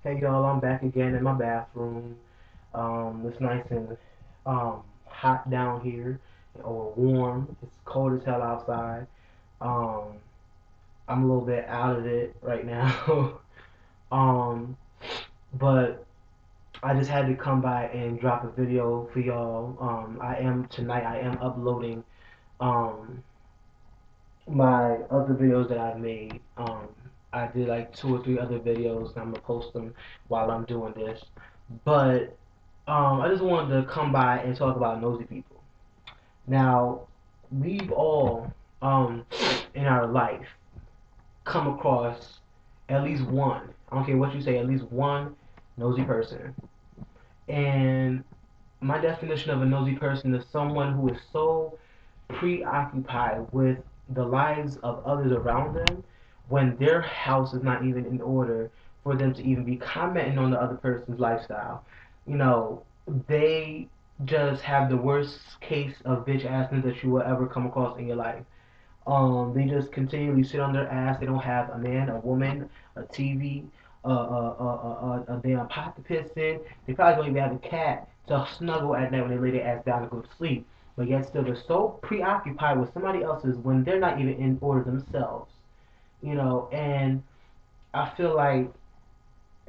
Hey y'all, I'm back again in my bathroom. It's nice and hot down here, or warm. It's cold as hell outside. Um, I'm a little bit out of it right now. um, but I just had to come by and drop a video for y'all. I am uploading um my other videos that I've made. I did like two or three other videos, and I'm gonna post them while I'm doing this. But I just wanted to come by and talk about nosy people. Now, we've all, um, in our life, come across at least one. I don't care what you say, at least one nosy person. And my definition of a nosy person is someone who is so preoccupied with the lives of others around them when their house is not even in order for them to even be commenting on the other person's lifestyle. You know, they just have the worst case of bitch assness that you will ever come across in your life. They just continually sit on their ass. They don't have a man, a woman, a TV, a damn pot to piss in. They probably don't even have a cat to snuggle at night when they lay their ass down to go to sleep. But yet still, they're so preoccupied with somebody else's when they're not even in order themselves. And I feel like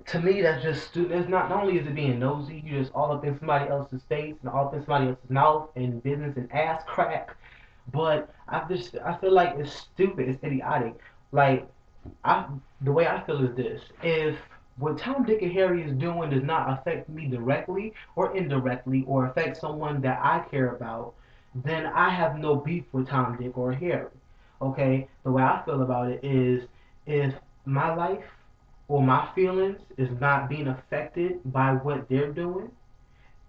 to me that's just stupid. It's not only is it being nosy, you just all up in somebody else's face and all up in somebody else's mouth and business and ass crack. But I feel like it's stupid. It's idiotic. Like I the way I feel is this: if what Tom, Dick, and Harry is doing does not affect me directly or indirectly or affect someone that I care about, then I have no beef with Tom, Dick, or Harry. Okay, the way I feel about it is if my life or my feelings is not being affected by what they're doing,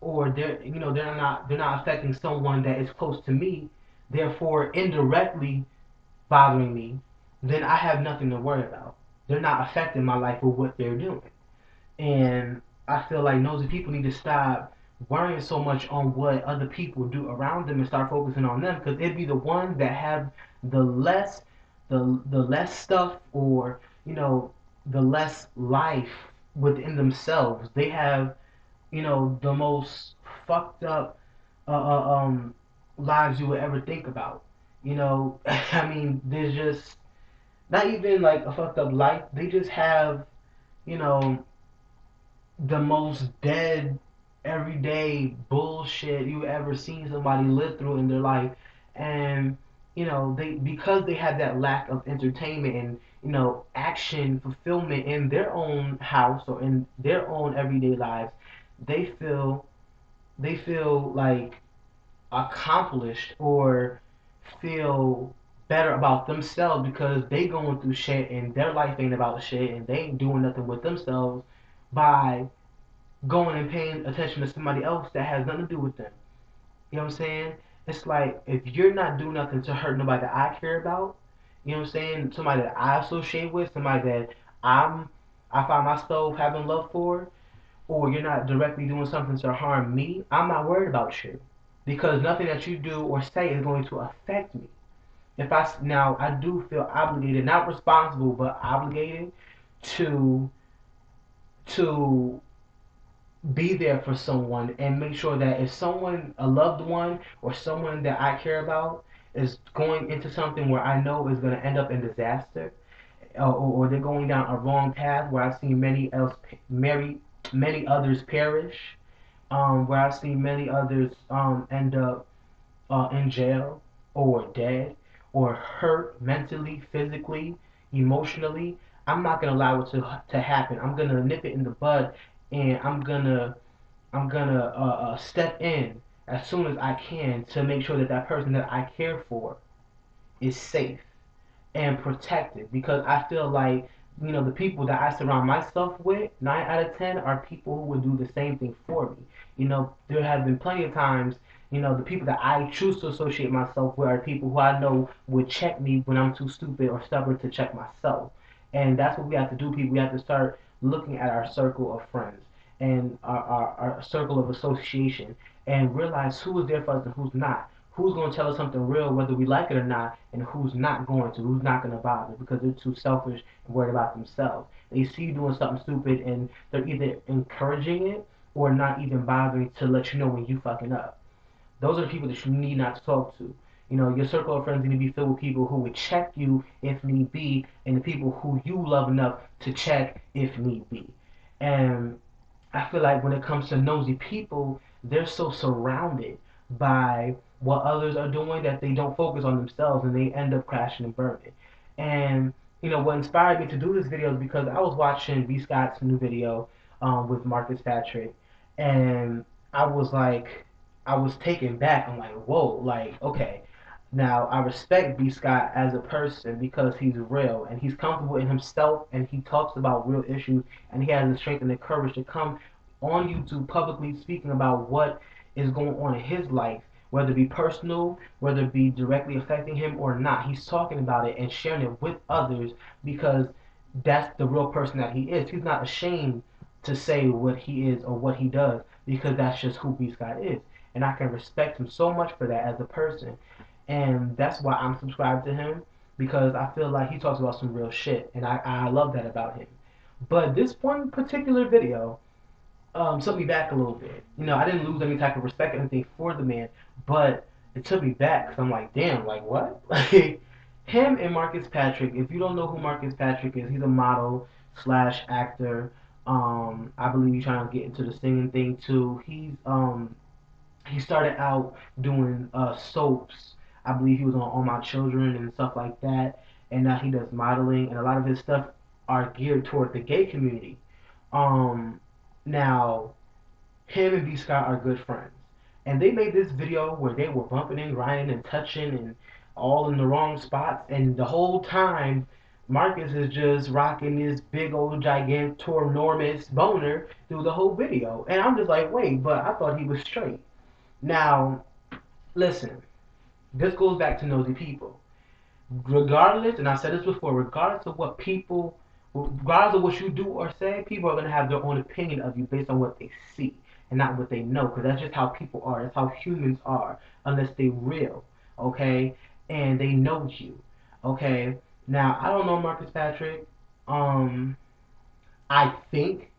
or they're not affecting someone that is close to me, therefore indirectly bothering me, then I have nothing to worry about. They're not affecting my life with what they're doing. And I feel like nosy people need to stop worrying so much on what other people do around them and start focusing on them, because it'd be the ones that have the less the less stuff, or the less life within themselves. They have the most fucked up uh, uh, um, lives you would ever think about. I mean, there's just not even like a fucked up life. They just have, you know, the most dead, everyday bullshit you ever seen somebody live through in their life. And, they because they had that lack of entertainment and, action fulfillment in their own house or in their own everyday lives, they feel they feel like accomplished or feel better about themselves because they going through shit and their life ain't about shit and they ain't doing nothing with themselves by going and paying attention to somebody else that has nothing to do with them. You know what I'm saying? It's like if you're not doing nothing to hurt nobody that I care about, you know what I'm saying? Somebody that I associate with, somebody that I'm I find myself having love for, or you're not directly doing something to harm me, I'm not worried about you because nothing that you do or say is going to affect me. If I now I do feel obligated, not responsible, but obligated to to be there for someone and make sure that if someone, a loved one or someone that I care about, is going into something where I know is going to end up in disaster, or they're going down a wrong path where I've seen many others perish, where I've seen many others end up in jail or dead or hurt mentally, physically, emotionally. I'm not gonna allow it to happen. I'm gonna nip it in the bud, and I'm gonna step in as soon as I can to make sure that that person that I care for is safe and protected, because I feel like the people that I surround myself with, 9 out of 10 are people who would do the same thing for me. There have been plenty of times. The people that I choose to associate myself with are people who I know would check me when I'm too stupid or stubborn to check myself. And that's what we have to do, people. We have to start looking at our circle of friends and our circle of association and realize who is there for us and who's not. who's going to tell us something real, whether we like it or not, and who's not going to, who's not going to bother because they're too selfish and worried about themselves. They see you doing something stupid and they're either encouraging it or not even bothering to let you know when you fucking up. Those are the people that you need not to talk to. You know, your circle of friends need to be filled with people who would check you if need be, and the people who you love enough to check if need be. And I feel like when it comes to nosy people, they're so surrounded by what others are doing that they don't focus on themselves and they end up crashing and burning. And you know what inspired me to do this video is because I was watching B Scott's new video with Marcus Patrick, and I was like, I was taken back. I'm like, whoa, like okay. Now I respect B Scott as a person because he's real and he's comfortable in himself and he talks about real issues and he has the strength and the courage to come on YouTube publicly speaking about what is going on in his life, whether it be personal, whether it be directly affecting him or not. He's talking about it and sharing it with others because that's the real person that he is. He's not ashamed to say what he is or what he does because that's just who B Scott is. And I can respect him so much for that as a person. And that's why I'm subscribed to him because I feel like he talks about some real shit. And I love that about him. But this one particular video, took me back a little bit. You know, I didn't lose any type of respect or anything for the man, but it took me back because I'm like, damn, like what? Like him and Marcus Patrick. If you don't know who Marcus Patrick is, he's a model slash actor. I believe he's trying to get into the singing thing too. He started out doing soaps. I believe he was on All My Children and stuff like that, and now he does modeling, and a lot of his stuff are geared toward the gay community. Um, Now him and B Scott are good friends. And they made this video where they were bumping and grinding and touching and all in the wrong spots. And the whole time, Marcus is just rocking this big old gigantormous boner through the whole video. And I'm just like, wait, but I thought he was straight. Now, listen, this goes back to nosy people. Regardless, and I said this before, regardless of what people, regardless of what you do or say, people are going to have their own opinion of you based on what they see and not what they know, because that's just how people are. That's how humans are, unless they're real, okay, and they know you, okay. Now I don't know Marcus Patrick. Um, I think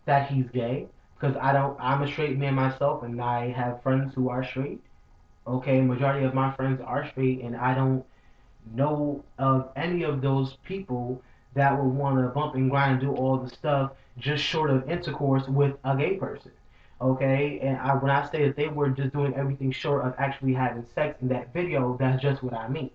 that he's gay because I don't. I'm a straight man myself, and I have friends who are straight. Okay, majority of my friends are straight, and I don't know of any of those people that would want to bump and grind and do all the stuff just short of intercourse with a gay person. Okay, and when I say that they were just doing everything short of actually having sex in that video, that's just what I mean.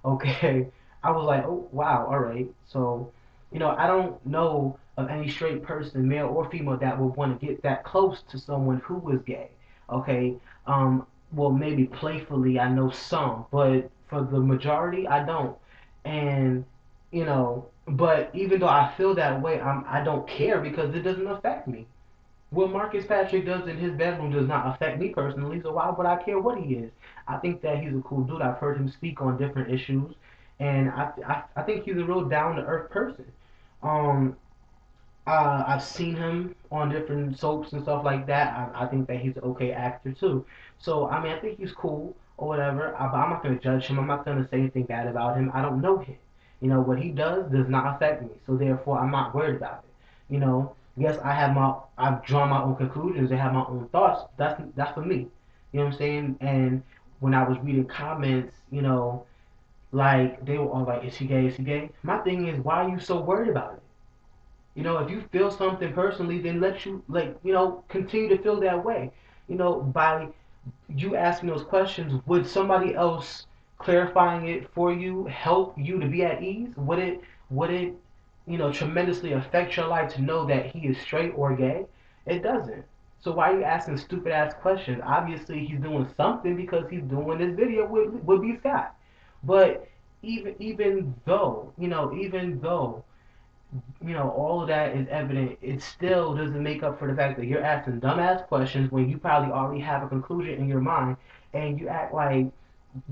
Okay, I was like, oh wow, all right. So, you know, I don't know of any straight person, male or female, that would want to get that close to someone who is gay. Okay, well, maybe playfully, I know some, but for the majority, I don't. And you know, but even though I feel that way, I don't care because it doesn't affect me. What Marcus Patrick does in his bedroom does not affect me personally, so why would I care what he is? I think that he's a cool dude. I've heard him speak on different issues, and I think he's a real down to earth person. Um, I've seen him on different soaps and stuff like that. I think that he's an okay actor too. So I mean, I think he's cool or whatever. But I'm not gonna judge him. I'm not gonna say anything bad about him. I don't know him. You know what he does not affect me. So therefore, I'm not worried about it. You know, yes, I've drawn my own conclusions and have my own thoughts. That's for me. You know what I'm saying? And when I was reading comments, you know, like they were all like, "Is he gay? Is he gay?" My thing is, why are you so worried about it? You know, if you feel something personally, then let you like, you know, continue to feel that way. You know, by you asking those questions, would somebody else clarifying it for you help you to be at ease? Would it, you know, tremendously affect your life to know that he is straight or gay? It doesn't. So why are you asking stupid ass questions? Obviously he's doing something because he's doing this video with B Scott. But even though all of that is evident, it still doesn't make up for the fact that you're asking dumbass questions when you probably already have a conclusion in your mind, and you act like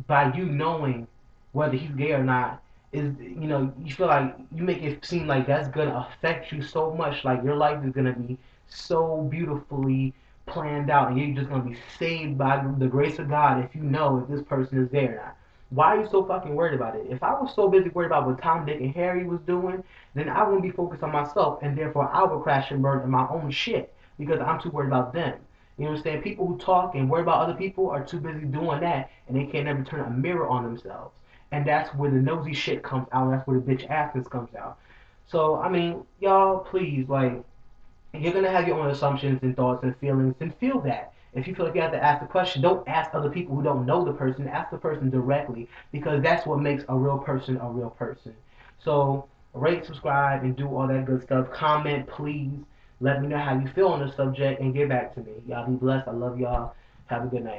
by you knowing whether he's gay or not is you feel like you make it seem like that's gonna affect you so much, like your life is gonna be so beautifully planned out, and you're just gonna be saved by the grace of God if you know if this person is there or not. Why are you so fucking worried about it? If I was so busy worried about what Tom, Dick, and Harry was doing, then I wouldn't be focused on myself, and therefore I would crash and burn in my own shit because I'm too worried about them. You know what I'm saying? People who talk and worry about other people are too busy doing that, and they can't never turn a mirror on themselves. And that's where the nosy shit comes out. That's where the bitch assness comes out. So I mean, y'all, please, like, you're gonna have your own assumptions and thoughts and feelings, and feel that. If you feel like you have to ask the question, don't ask other people who don't know the person. Ask the person directly, because that's what makes a real person a real person. So rate, subscribe, and do all that good stuff. Comment, please. Let me know how you feel on the subject and get back to me. Y'all be blessed. I love y'all. Have a good night.